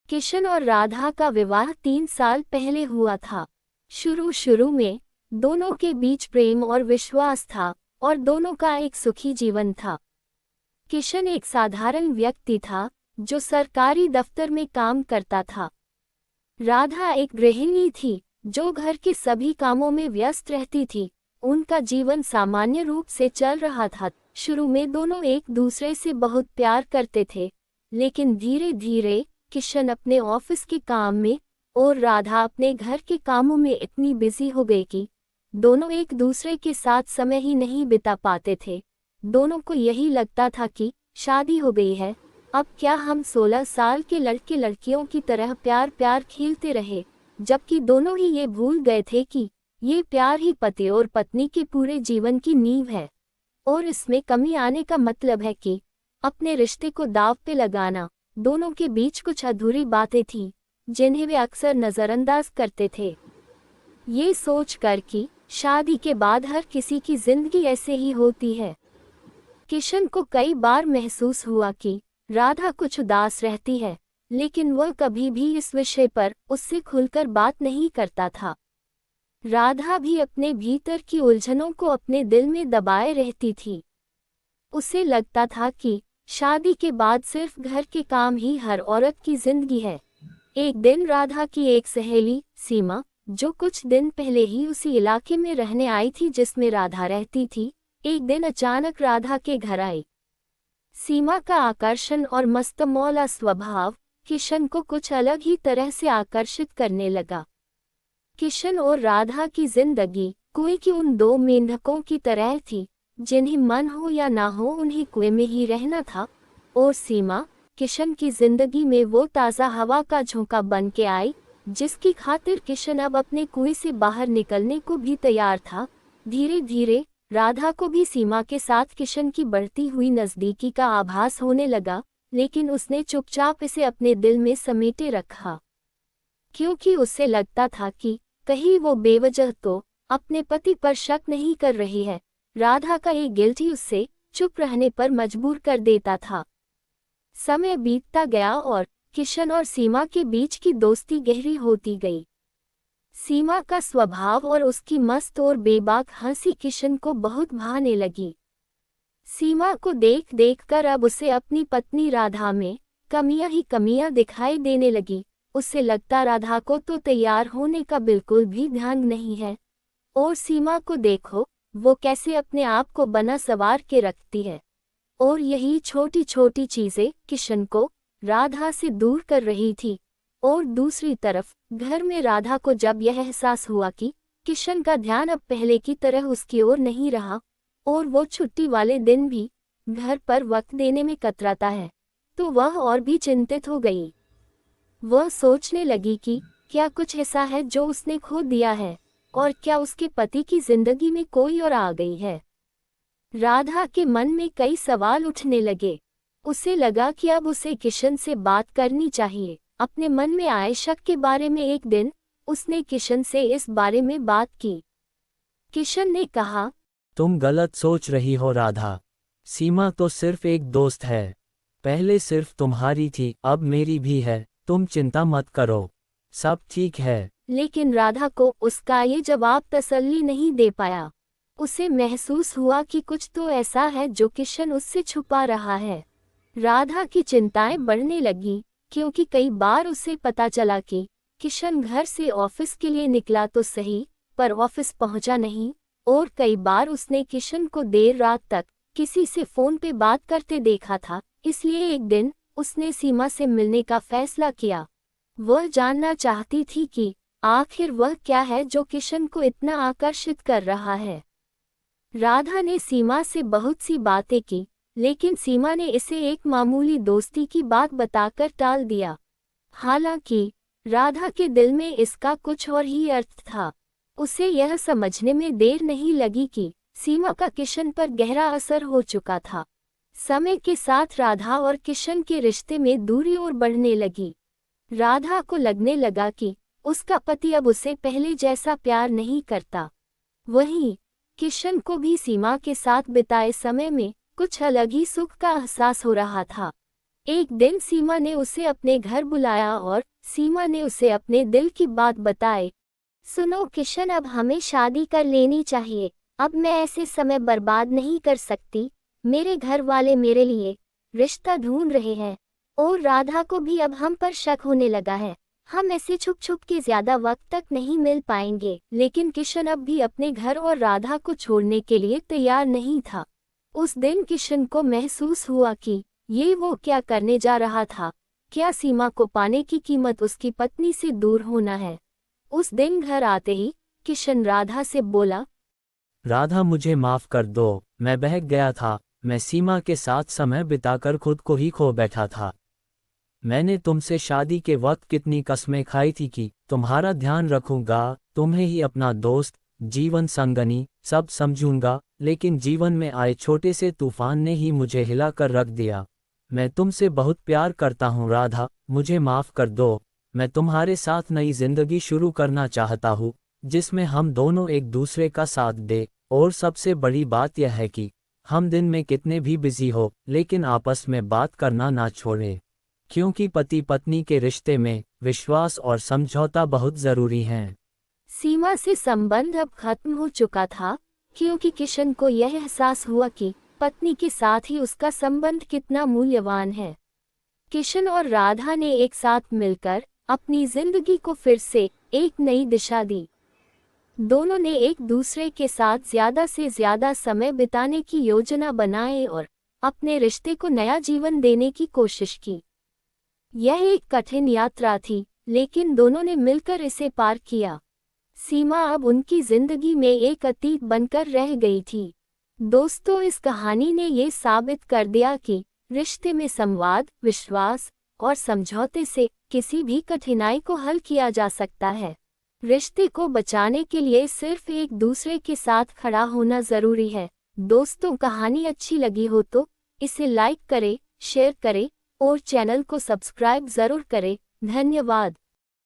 किशन और राधा का विवाह 3 साल पहले हुआ था। शुरू में दोनों के बीच प्रेम और विश्वास था और दोनों का एक सुखी जीवन था। किशन एक साधारण व्यक्ति था जो सरकारी दफ्तर में काम करता था। राधा एक गृहिणी थी जो घर के सभी कामों में व्यस्त रहती थी। उनका जीवन सामान्य रूप से चल रहा था। शुरू में दोनों एक दूसरे से बहुत प्यार करते थे, लेकिन धीरे धीरे किशन अपने ऑफिस के काम में और राधा अपने घर के कामों में इतनी बिजी हो गई कि दोनों एक दूसरे के साथ समय ही नहीं बिता पाते थे। दोनों को यही लगता था कि शादी हो गई है, अब क्या हम 16 साल के लड़के लड़कियों की तरह प्यार खेलते रहे, जबकि दोनों ही ये भूल गए थे कि ये प्यार ही पति और पत्नी के पूरे जीवन की नींव है। और इसमें कमी आने का मतलब है कि अपने रिश्ते को दांव पे लगाना। दोनों के बीच कुछ अधूरी बातें थीं जिन्हें वे अक्सर नज़रअंदाज करते थे, ये सोचकर कि शादी के बाद हर किसी की जिंदगी ऐसे ही होती है। किशन को कई बार महसूस हुआ कि राधा कुछ उदास रहती है, लेकिन वह कभी भी इस विषय पर उससे खुलकर बात नहीं करता था। राधा भी अपने भीतर की उलझनों को अपने दिल में दबाए रहती थी। उसे लगता था कि शादी के बाद सिर्फ घर के काम ही हर औरत की जिंदगी है। एक दिन राधा की एक सहेली सीमा, जो कुछ दिन पहले ही उसी इलाके में रहने आई थी जिसमें राधा रहती थी, एक दिन अचानक राधा के घर आई। सीमा का आकर्षण और मस्तमौला स्वभाव किशन को कुछ अलग ही तरह से आकर्षित करने लगा। किशन और राधा की जिंदगी कुएं की उन दो मेंढकों की तरह थी, जिन्हें मन हो या ना हो उन्हें कुएं में ही रहना था। और सीमा किशन की जिंदगी में वो ताज़ा हवा का झोंका बन के आई, जिसकी खातिर किशन अब अपने कुएं से बाहर निकलने को भी तैयार था। धीरे धीरे राधा को भी सीमा के साथ किशन की बढ़ती हुई नज़दीकी का आभास होने लगा, लेकिन उसने चुपचाप इसे अपने दिल में समेटे रखा, क्योंकि उसे लगता था कि कहीं वो बेवजह तो अपने पति पर शक नहीं कर रही है। राधा का ये गिल्ट ही उसे चुप रहने पर मजबूर कर देता था। समय बीतता गया और किशन और सीमा के बीच की दोस्ती गहरी होती गई। सीमा का स्वभाव और उसकी मस्त और बेबाक हंसी किशन को बहुत भाने लगी। सीमा को देख देख कर अब उसे अपनी पत्नी राधा में कमियां ही कमियां दिखाई देने लगी। उससे लगता राधा को तो तैयार होने का बिल्कुल भी ध्यान नहीं है, और सीमा को देखो वो कैसे अपने आप को बना सवार के रखती है। और यही छोटी छोटी चीजें किशन को राधा से दूर कर रही थी। और दूसरी तरफ घर में राधा को जब यह एहसास हुआ कि किशन का ध्यान अब पहले की तरह उसकी ओर नहीं रहा और वो छुट्टी वाले दिन भी घर पर वक्त देने में कतराता है, तो वह और भी चिंतित हो गई। वह सोचने लगी कि क्या कुछ ऐसा है जो उसने खो दिया है, और क्या उसके पति की जिंदगी में कोई और आ गई है। राधा के मन में कई सवाल उठने लगे। उसे लगा कि अब उसे किशन से बात करनी चाहिए। अपने मन में आए शक के बारे में एक दिन उसने किशन से इस बारे में बात की। किशन ने कहा, तुम गलत सोच रही हो राधा। सीमा तो सिर्फ एक दोस्त है, पहले सिर्फ तुम्हारी थी, अब मेरी भी है। तुम चिंता मत करो, सब ठीक है। लेकिन राधा को उसका ये जवाब तसल्ली नहीं दे पाया। उसे महसूस हुआ कि कुछ तो ऐसा है जो किशन उससे छुपा रहा है। राधा की चिंताएं बढ़ने लगी, क्योंकि कई बार उसे पता चला कि किशन घर से ऑफिस के लिए निकला तो सही, पर ऑफिस पहुंचा नहीं। और कई बार उसने किशन को देर रात तक किसी से फोन पे बात करते देखा था। इसलिए एक दिन उसने सीमा से मिलने का फैसला किया। वह जानना चाहती थी कि आखिर वह क्या है जो किशन को इतना आकर्षित कर रहा है। राधा ने सीमा से बहुत सी बातें की, लेकिन सीमा ने इसे एक मामूली दोस्ती की बात बताकर टाल दिया। हालांकि राधा के दिल में इसका कुछ और ही अर्थ था। उसे यह समझने में देर नहीं लगी कि सीमा का किशन पर गहरा असर हो चुका था। समय के साथ राधा और किशन के रिश्ते में दूरी और बढ़ने लगी। राधा को लगने लगा कि उसका पति अब उसे पहले जैसा प्यार नहीं करता। वहीं किशन को भी सीमा के साथ बिताए समय में कुछ अलग ही सुख का एहसास हो रहा था। एक दिन सीमा ने उसे अपने घर बुलाया और सीमा ने उसे अपने दिल की बात बताई। सुनो किशन, अब हमें शादी कर लेनी चाहिए। अब मैं ऐसे समय बर्बाद नहीं कर सकती। मेरे घर वाले मेरे लिए रिश्ता ढूंढ रहे हैं और राधा को भी अब हम पर शक होने लगा है। हम ऐसे छुप छुप के ज्यादा वक्त तक नहीं मिल पाएंगे। लेकिन किशन अब भी अपने घर और राधा को छोड़ने के लिए तैयार नहीं था। उस दिन किशन को महसूस हुआ कि ये वो क्या करने जा रहा था। क्या सीमा को पाने की कीमत उसकी पत्नी से दूर होना है? उस दिन घर आते ही किशन राधा से बोला, राधा मुझे माफ कर दो, मैं बहक गया था। मैं सीमा के साथ समय बिताकर खुद को ही खो बैठा था। मैंने तुमसे शादी के वक्त कितनी कस्में खाई थी कि तुम्हारा ध्यान रखूंगा, तुम्हें ही अपना दोस्त, जीवन संगनी सब समझूंगा। लेकिन जीवन में आए छोटे से तूफान ने ही मुझे हिला कर रख दिया। मैं तुमसे बहुत प्यार करता हूँ राधा, मुझे माफ कर दो। मैं तुम्हारे साथ नई जिंदगी शुरू करना चाहता हूँ, जिसमें हम दोनों एक दूसरे का साथ दे। और सबसे बड़ी बात यह है कि हम दिन में कितने भी बिजी हो, लेकिन आपस में बात करना ना छोड़ें, क्योंकि पति पत्नी के रिश्ते में विश्वास और समझौता बहुत जरूरी हैं। सीमा से संबंध अब खत्म हो चुका था, क्योंकि किशन को यह एहसास हुआ कि पत्नी के साथ ही उसका संबंध कितना मूल्यवान है। किशन और राधा ने एक साथ मिलकर अपनी जिंदगी को फिर से एक नई दिशा दी। दोनों ने एक दूसरे के साथ ज्यादा से ज्यादा समय बिताने की योजना बनाई और अपने रिश्ते को नया जीवन देने की कोशिश की। यह एक कठिन यात्रा थी, लेकिन दोनों ने मिलकर इसे पार किया। सीमा अब उनकी जिंदगी में एक अतीत बनकर रह गई थी। दोस्तों, इस कहानी ने ये साबित कर दिया कि रिश्ते में संवाद, विश्वास और समझौते से किसी भी कठिनाई को हल किया जा सकता है। रिश्ते को बचाने के लिए सिर्फ एक दूसरे के साथ खड़ा होना जरूरी है। दोस्तों, कहानी अच्छी लगी हो तो इसे लाइक करें, शेयर करें और चैनल को सब्सक्राइब जरूर करें। धन्यवाद।